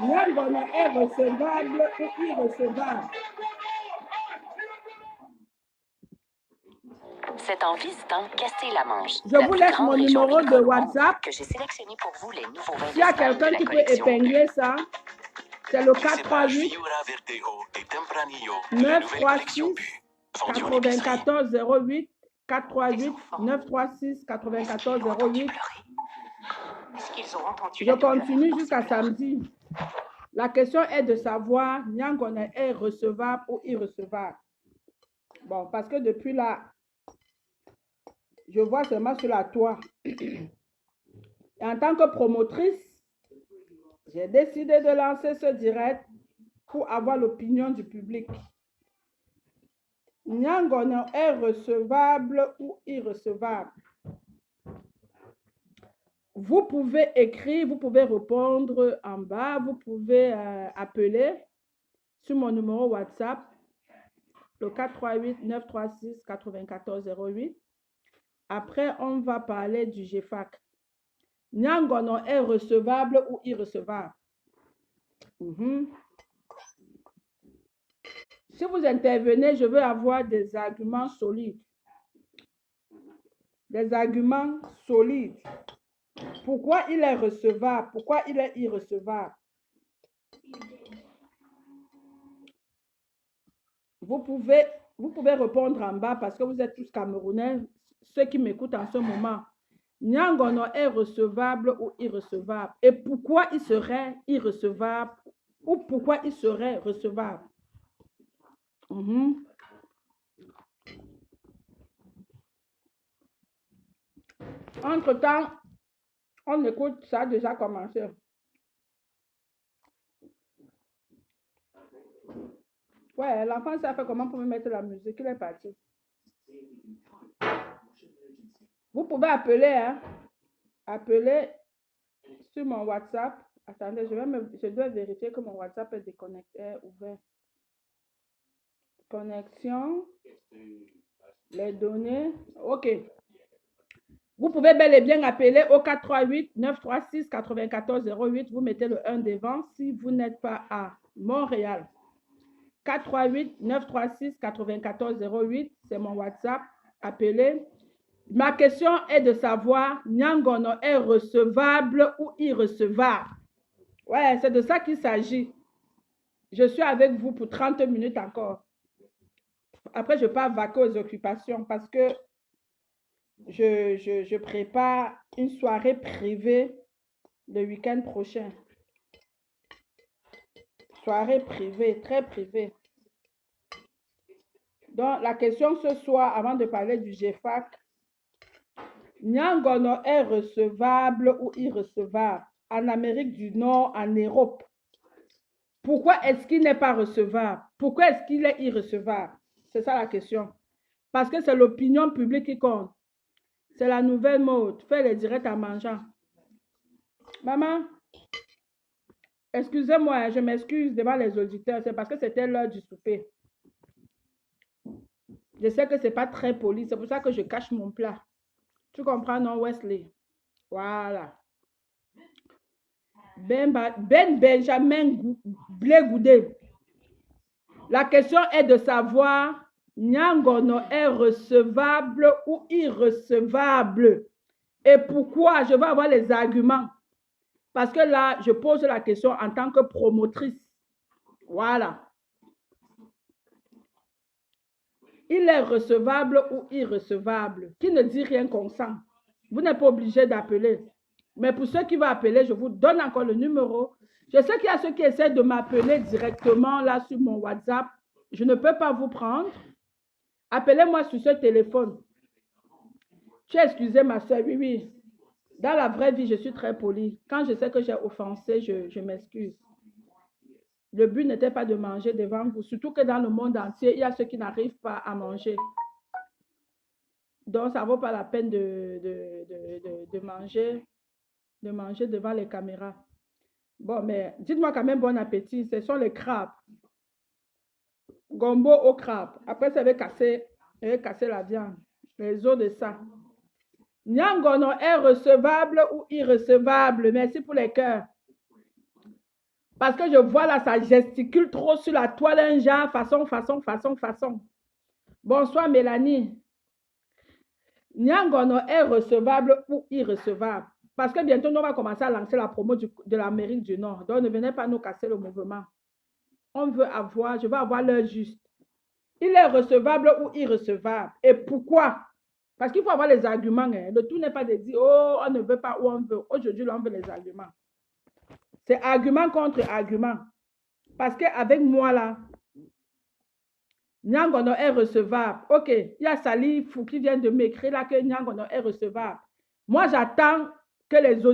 Nyangono est recevable ou irrecevable? C'est en visitant Castille-la-Manche, Je vous laisse mon numéro de WhatsApp. que j'ai sélectionné pour vous les nouveaux vins S'il y a quelqu'un qui peut épingler ça, c'est le 438 936 94 08 438 936 94 08. Je continue jusqu'à samedi. La question est de savoir Nyangono est recevable ou irrecevable. Bon, parce que depuis là, je vois seulement sur la toile. Et en tant que promotrice, j'ai décidé de lancer ce direct pour avoir l'opinion du public. Nyangono est recevable ou irrecevable? Vous pouvez écrire, vous pouvez répondre en bas, vous pouvez appeler sur mon numéro WhatsApp, le 438 936 94 08. Après, on va parler du GFAC. Nyangono est recevable ou irrecevable? Si vous intervenez, je veux avoir des arguments solides. Des arguments solides. Pourquoi il est recevable? Pourquoi il est irrecevable? Vous pouvez répondre en bas parce que vous êtes tous Camerounais, ceux qui m'écoutent en ce moment. Nyangono est recevable ou irrecevable? Et pourquoi il serait irrecevable ou pourquoi il serait recevable? Entre-temps, on écoute, ça a déjà commencé. Ouais, l'enfant ça fait comment pour me mettre la musique, il est parti. Vous pouvez appeler, hein? Appeler sur mon WhatsApp. Attendez, je dois vérifier que mon WhatsApp est déconnecté, ouvert. Connexion. Les données. OK. Vous pouvez bel et bien appeler au 438 936 94 08. Vous mettez le 1 devant si vous n'êtes pas à Montréal. 438 936 94 08. C'est mon WhatsApp. Appelez. Ma question est de savoir, Nyangono est recevable ou irrecevable? Ouais, c'est de ça qu'il s'agit. Je suis avec vous pour 30 minutes encore. Après, je pars vaquer aux occupations parce que je prépare une soirée privée le week-end prochain. Soirée privée, très privée. Donc, la question ce soir, avant de parler du GFAC, Nyangono est recevable ou irrecevable en Amérique du Nord, en Europe? Pourquoi est-ce qu'il n'est pas recevable? Pourquoi est-ce qu'il est irrecevable? C'est ça la question. Parce que c'est l'opinion publique qui compte. C'est la nouvelle mode. Fais les directs en mangeant. Maman, excusez-moi, je m'excuse devant les auditeurs. C'est parce que c'était l'heure du souper. Je sais que ce n'est pas très poli. C'est pour ça que je cache mon plat. Tu comprends, non, Wesley? Voilà. Ben Benjamin Blé-Goudé. La question est de savoir, Nyangono est recevable ou irrecevable? Et pourquoi? Je veux avoir les arguments. Parce que là, je pose la question en tant que promotrice. Voilà. Il est recevable ou irrecevable? Qui ne dit rien consent. Vous n'êtes pas obligé d'appeler. Mais pour ceux qui vont appeler, je vous donne encore le numéro. Je sais qu'il y a ceux qui essaient de m'appeler directement là sur mon WhatsApp. Je ne peux pas vous prendre. Appelez-moi sur ce téléphone. Tu as excusé ma soeur, oui, oui. Dans la vraie vie, je suis très polie. Quand je sais que j'ai offensé, je m'excuse. Le but n'était pas de manger devant vous. Surtout que dans le monde entier, il y a ceux qui n'arrivent pas à manger. Donc, ça ne vaut pas la peine de manger devant les caméras. Bon, mais dites-moi quand même bon appétit. Ce sont les crabes. Gombo au crabe. Après, ça va casser la viande. Les os de ça. Nyangono est recevable ou irrecevable? Merci pour les cœurs. Parce que je vois là, ça gesticule trop sur la toile, un genre, façon. Bonsoir Mélanie. Nyangono est recevable ou irrecevable? Parce que bientôt, nous on va commencer à lancer la promo de l'Amérique du Nord. Donc, ne venez pas nous casser le mouvement. Je veux avoir l'heure juste. Il est recevable ou irrecevable? Et pourquoi? Parce qu'il faut avoir les arguments. Hein. Le tout n'est pas de dire, oh, on ne veut pas ou on veut. Aujourd'hui, on veut les arguments. C'est argument contre argument. Parce qu'avec moi, là, Nyangono est recevable. OK, il y a Salifou qui vient de m'écrire là que Nyangono est recevable. Moi, j'attends que les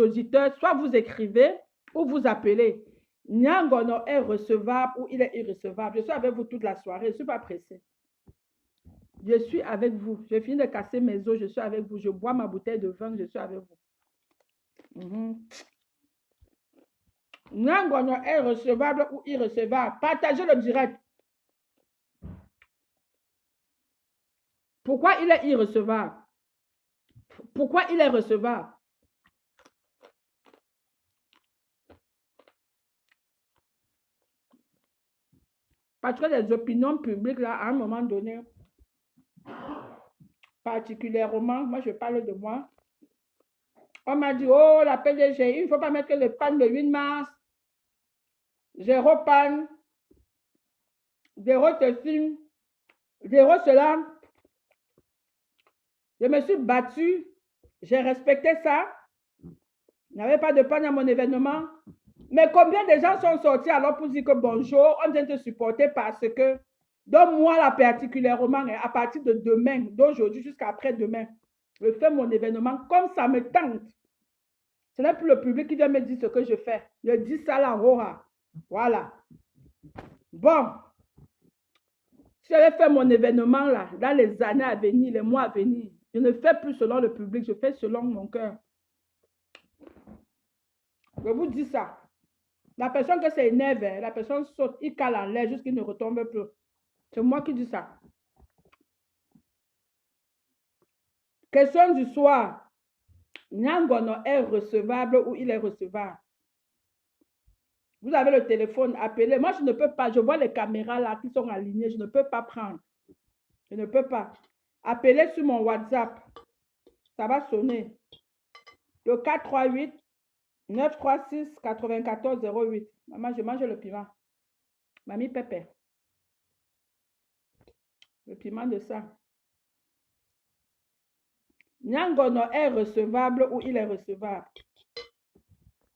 auditeurs, soit vous écrivez ou vous appelez. Nyangono est recevable ou il est irrecevable. Je suis avec vous toute la soirée, je ne suis pas pressée. Je suis avec vous. Je finis de casser mes os, je suis avec vous. Je bois ma bouteille de vin, je suis avec vous. Nyangono est recevable ou irrecevable. Partagez le direct. Pourquoi il est irrecevable? Pourquoi il est recevable? Parce que les opinions publiques, là, à un moment donné, particulièrement, moi je parle de moi, on m'a dit, oh, la PDG, il ne faut pas mettre le panne le 8 mars, zéro panne, zéro ceci, zéro cela. Je me suis battue, j'ai respecté ça, il n'y avait pas de panne à mon événement. Mais combien de gens sont sortis alors pour dire que bonjour, on vient te supporter parce que, donc moi là particulièrement, à partir de demain, d'aujourd'hui jusqu'à après-demain, je fais mon événement comme ça me tente. Ce n'est plus le public qui vient me dire ce que je fais. Je dis ça là, voilà. Bon, si j'avais fait mon événement là, dans les années à venir, les mois à venir, je ne fais plus selon le public, je fais selon mon cœur. Je vous dis ça. La personne que c'est énerve, la personne saute, il cale en l'air jusqu'il ne retombe plus. C'est moi qui dis ça. Question du soir. Nyangono est recevable ou il est recevable? Vous avez le téléphone, appelez. Moi, je ne peux pas. Je vois les caméras là qui sont alignées. Je ne peux pas prendre. Je ne peux pas. Appelez sur mon WhatsApp. Ça va sonner. Le 438 936 94 08. Maman, je mange le piment. Mamie Pépé. Le piment de ça. Nyangono est recevable ou il est recevable?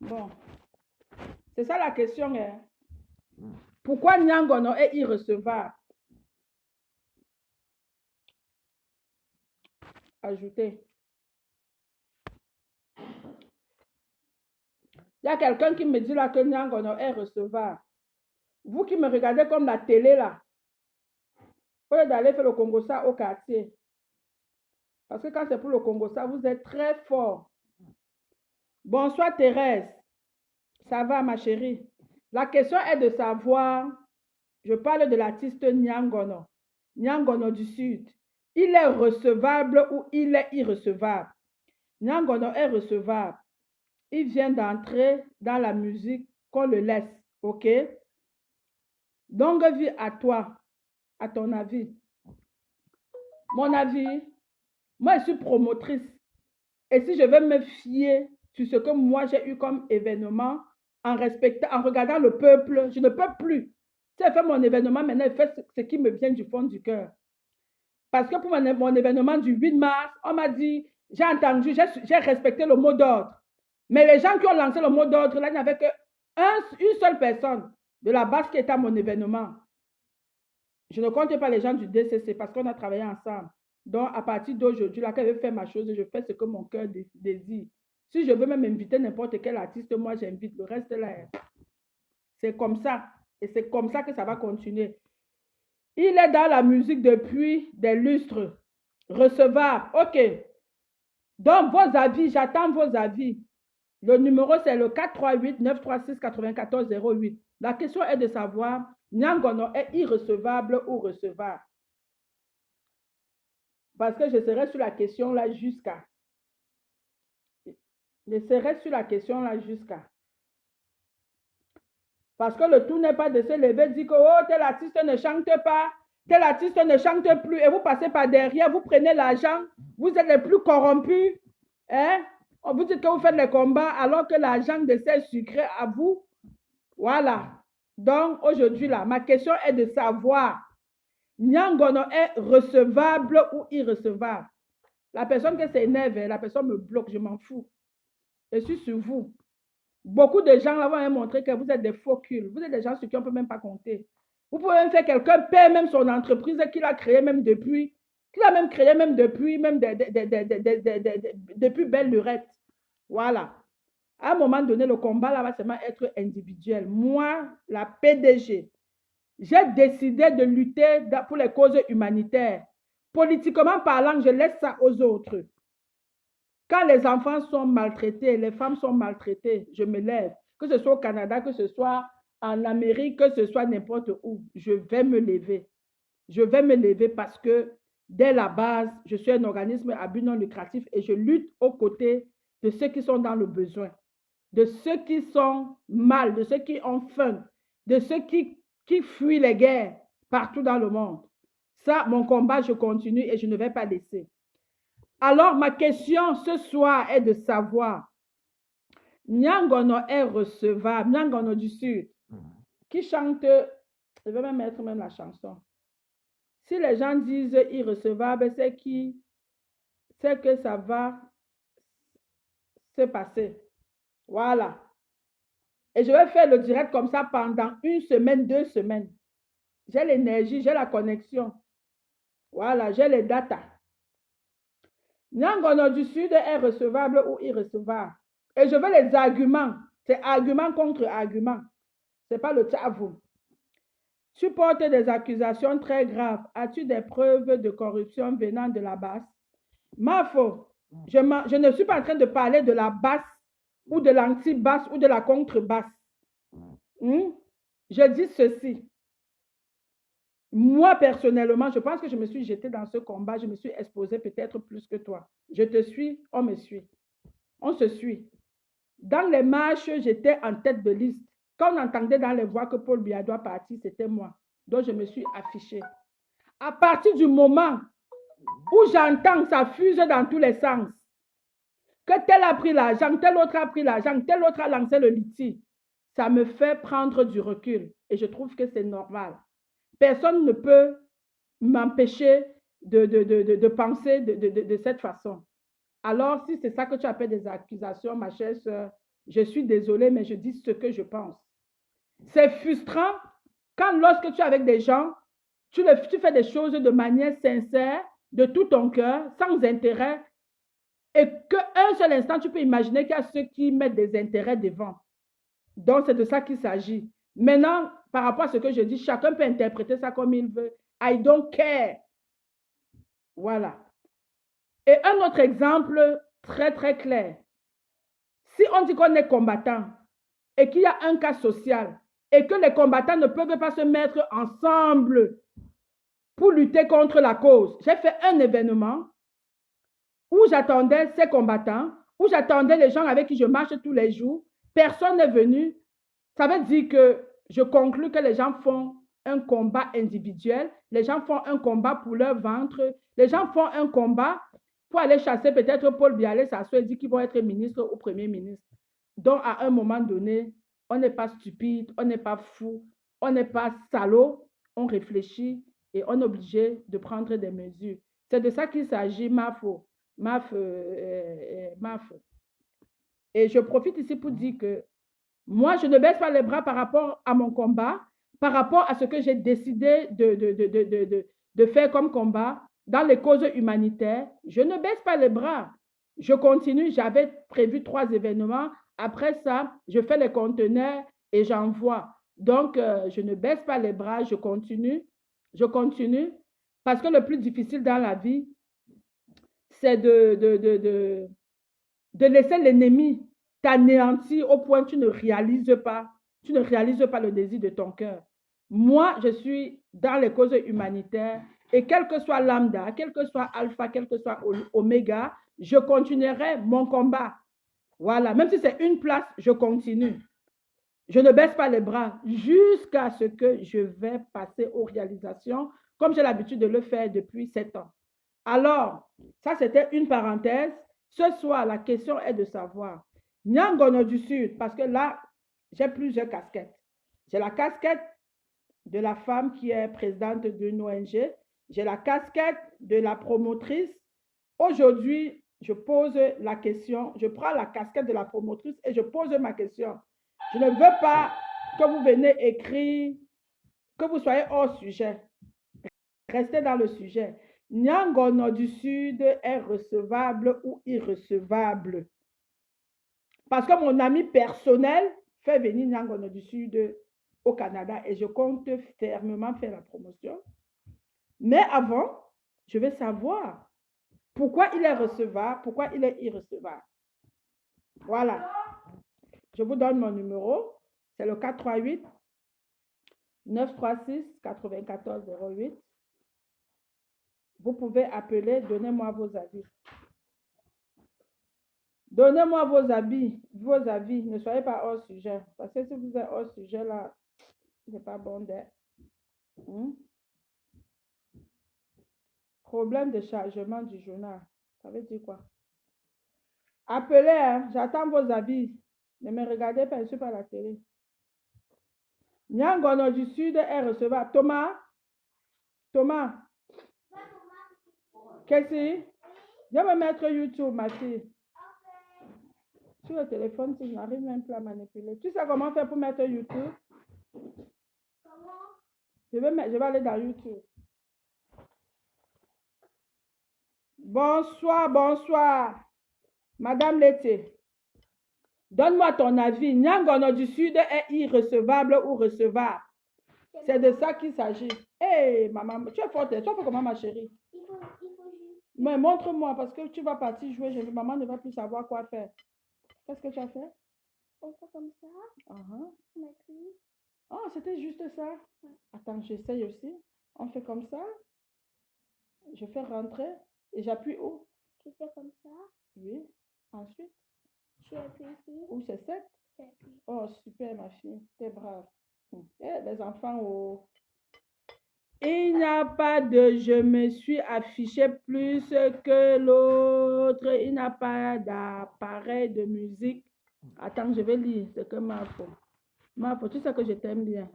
Bon. C'est ça la question. Hein? Pourquoi Nyangono est irrecevable? Ajoutez. Il y a quelqu'un qui me dit là que Nyangono est recevable. Vous qui me regardez comme la télé là, au lieu d'aller faire le Congo-ça au quartier. Parce que quand c'est pour le Congo-ça, vous êtes très fort. Bonsoir Thérèse. Ça va ma chérie? La question est de savoir, je parle de l'artiste Nyangono. Nyangono du Sud. Il est recevable ou il est irrecevable? Nyangono est recevable. Il vient d'entrer dans la musique qu'on le laisse. OK? Donc, vie à toi, à ton avis. Mon avis, moi, je suis promotrice. Et si je vais me fier sur ce que moi, j'ai eu comme événement, en regardant le peuple, je ne peux plus. Si elle fait mon événement, maintenant, elle fait ce qui me vient du fond du cœur. Parce que pour mon événement du 8 mars, on m'a dit, j'ai entendu, j'ai respecté le mot d'ordre. Mais les gens qui ont lancé le mot d'ordre, là, il n'y avait qu'une seule personne de la base qui était à mon événement. Je ne compte pas les gens du DCC parce qu'on a travaillé ensemble. Donc, à partir d'aujourd'hui, là, quand je vais faire ma chose, je fais ce que mon cœur désire. Si je veux même inviter n'importe quel artiste, moi, j'invite. Le reste, là, c'est comme ça. Et c'est comme ça que ça va continuer. Il est dans la musique depuis des lustres. Recevable. OK. Donc, vos avis, j'attends vos avis. Le numéro, c'est le 438 936 94 08. La question est de savoir, Nyangono est irrecevable ou recevable? Parce que je serai sur la question là jusqu'à. Je serai sur la question là jusqu'à. Parce que le tout n'est pas de se lever et dire que oh, tel artiste ne chante pas, tel artiste ne chante plus, et vous passez par derrière, vous prenez l'argent, vous êtes les plus corrompus. Hein? On vous dit que vous faites les combats alors que l'argent décède sucré à vous. Voilà. Donc, aujourd'hui, là, ma question est de savoir, Nyangono est recevable ou irrecevable? La personne qui s'énerve, la personne me bloque, je m'en fous. Je suis sur vous. Beaucoup de gens là vont montrer que vous êtes des faux culs. Vous êtes des gens sur qui on ne peut même pas compter. Vous pouvez même faire quelqu'un paie même son entreprise qu'il a créée même depuis, depuis belle lurette. Voilà. À un moment donné, le combat là va seulement être individuel. Moi, la PDG, j'ai décidé de lutter pour les causes humanitaires. Politiquement parlant, je laisse ça aux autres. Quand les enfants sont maltraités, les femmes sont maltraitées, je me lève. Que ce soit au Canada, que ce soit en Amérique, que ce soit n'importe où, je vais me lever. Je vais me lever parce que dès la base, je suis un organisme à but non lucratif et je lutte aux côtés de ceux qui sont dans le besoin, de ceux qui sont mal, de ceux qui ont faim, de ceux qui fuient les guerres partout dans le monde. Ça, mon combat, je continue et je ne vais pas laisser. Alors, ma question ce soir est de savoir, Nyangono est recevable, Nyangono du Sud, qui chante, je vais même mettre même la chanson. Si les gens disent irrecevable, c'est que ça va se passer. Voilà. Et je vais faire le direct comme ça pendant 1 semaine, 2 semaines. J'ai l'énergie, j'ai la connexion. Voilà, j'ai les datas. Nyangono du Sud est recevable ou irrecevable. Et je veux les arguments. C'est argument contre argument. Ce n'est pas le tabou. Tu portes des accusations très graves. As-tu des preuves de corruption venant de la base? Mafo, je ne suis pas en train de parler de la basse ou de l'anti-basse ou de la contre-basse. Je dis ceci. Moi, personnellement, je pense que je me suis jetée dans ce combat. Je me suis exposée peut-être plus que toi. Je te suis, on me suit. On se suit. Dans les marches, j'étais en tête de liste. Quand on entendait dans les voix que Paul Biya doit partir, c'était moi. Donc, je me suis affichée. À partir du moment où j'entends ça fuse dans tous les sens, que tel a pris l'argent, tel autre a pris l'argent, tel autre a lancé le litige, ça me fait prendre du recul. Et je trouve que c'est normal. Personne ne peut m'empêcher de penser de cette façon. Alors, si c'est ça que tu appelles des accusations, ma chère soeur, je suis désolée, mais je dis ce que je pense. C'est frustrant quand lorsque tu es avec des gens, tu fais des choses de manière sincère, de tout ton cœur, sans intérêt, et qu'un seul instant, tu peux imaginer qu'il y a ceux qui mettent des intérêts devant. Donc, c'est de ça qu'il s'agit. Maintenant, par rapport à ce que je dis, chacun peut interpréter ça comme il veut. I don't care. Voilà. Et un autre exemple très, très clair. Si on dit qu'on est combattant et qu'il y a un cas social et que les combattants ne peuvent pas se mettre ensemble pour lutter contre la cause, j'ai fait un événement où j'attendais ces combattants, où j'attendais les gens avec qui je marche tous les jours. Personne n'est venu. Ça veut dire que je conclus que les gens font un combat individuel, les gens font un combat pour leur ventre, les gens font un combat pour aller chasser peut-être Paul Biya, s'asseoir et dire qu'ils vont être ministre ou premier ministre. Donc, à un moment donné, on n'est pas stupide, on n'est pas fou, on n'est pas salaud, on réfléchit et on est obligé de prendre des mesures. C'est de ça qu'il s'agit, Mafo. Et je profite ici pour dire que moi, je ne baisse pas les bras par rapport à mon combat, par rapport à ce que j'ai décidé de faire comme combat dans les causes humanitaires. Je ne baisse pas les bras. Je continue. J'avais prévu 3 événements. Après ça, je fais les conteneurs et j'envoie. Donc, je ne baisse pas les bras. Je continue. Je continue. Parce que le plus difficile dans la vie, c'est de laisser l'ennemi t'anéantir au point où tu ne réalises pas le désir de ton cœur. Moi, je suis dans les causes humanitaires et quel que soit lambda, quel que soit alpha, quel que soit oméga, je continuerai mon combat. Voilà, même si c'est une place, je continue. Je ne baisse pas les bras jusqu'à ce que je vais passer aux réalisations, comme j'ai l'habitude de le faire depuis 7 ans. Alors, ça c'était une parenthèse. Ce soir, la question est de savoir, Nyangono du Sud, parce que là, j'ai plusieurs casquettes. J'ai la casquette de la femme qui est présidente d'une ONG. J'ai la casquette de la promotrice. Aujourd'hui, je pose la question, je prends la casquette de la promotrice et je pose ma question. Je ne veux pas que vous venez écrire, que vous soyez hors sujet. Restez dans le sujet. Nyangono du Sud est recevable ou irrecevable? Parce que mon ami personnel fait venir Nyangono du Sud au Canada et je compte fermement faire la promotion. Mais avant, je vais savoir pourquoi il est recevable, pourquoi il est irrecevable. Voilà. Je vous donne mon numéro. C'est le 438 936 94 08. Vous pouvez appeler, donnez-moi vos avis. Donnez-moi vos avis. Ne soyez pas hors sujet. Parce que si vous êtes hors sujet, là, c'est pas bon d'être. Problème de chargement du journal. Ça veut dire quoi? Appelez, hein? J'attends vos avis. Ne me regardez pas, je suis pas à la télé. Nyangono du Sud est recevable. Thomas? Qu'est-ce que je vais me mettre YouTube, ma fille. Sur le téléphone, si je n'arrive même plus à manipuler. Tu sais comment faire pour mettre YouTube? Je vais aller dans YouTube. Bonsoir. Madame Lété. Donne-moi ton avis. Nyangono du Sud est irrecevable ou recevable? C'est de ça qu'il s'agit. Hé, maman, tu es forte. Tu as fait comment, ma chérie? Mais montre-moi, parce que tu vas partir jouer. Maman ne va plus savoir quoi faire. Qu'est-ce que tu as fait? On fait comme ça. Oh, c'était juste ça. Attends, j'essaye aussi. On fait comme ça. Je fais rentrer et j'appuie où? Tu fais comme ça. Oui. Ensuite? Tu appuies ici. Où c'est 7? Tu appuies. Oh, super, ma fille. T'es brave. Les enfants, oh. Il n'y a pas de je me suis affiché plus que l'autre. Il n'y a pas d'appareil de musique. Attends, je vais lire ce que Mafo. Mafo, tu sais que je t'aime bien.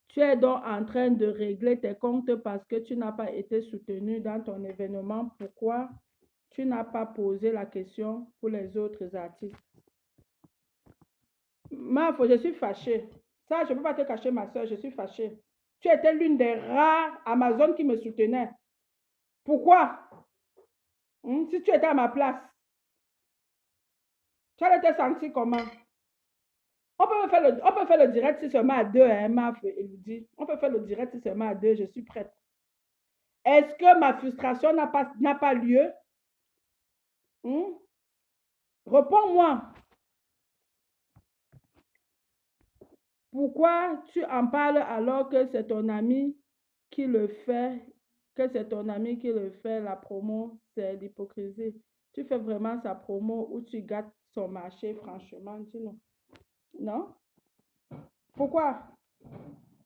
Tu es donc en train de régler tes comptes parce que tu n'as pas été soutenu dans ton événement. Pourquoi tu n'as pas posé la question pour les autres artistes? Mafo, je suis fâchée. Ça, je ne peux pas te cacher, ma soeur, je suis fâchée. Tu étais l'une des rares Amazon qui me soutenait. Pourquoi? Si tu étais à ma place, tu allais te sentir comment? On peut faire le direct si seulement à 2, hein, Maf et Elodie. On peut faire le direct si seulement à 2, je suis prête. Est-ce que ma frustration n'a pas lieu? Réponds-moi. Pourquoi tu en parles alors que c'est ton ami qui le fait, la promo, c'est l'hypocrisie. Tu fais vraiment sa promo ou tu gâtes son marché, franchement, dis-nous. Non? Pourquoi?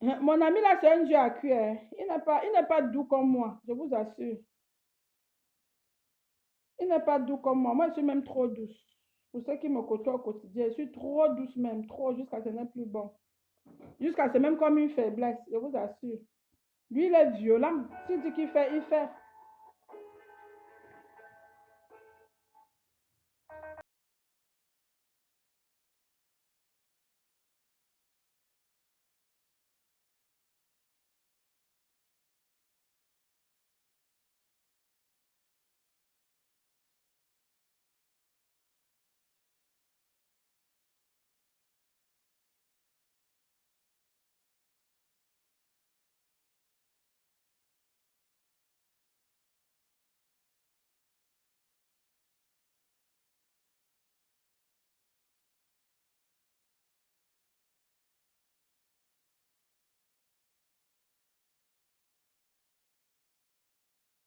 Mon ami là, c'est un dieu à cuire. Il n'est pas doux comme moi, je vous assure. Il n'est pas doux comme moi. Moi, je suis même trop douce. Pour ceux qui me côtoient au quotidien, je suis trop douce même, trop, jusqu'à ce n'est plus bon. Jusqu'à c'est même comme une faiblesse, je vous assure. Lui, il est violent. S'il dit qu'il fait, il fait.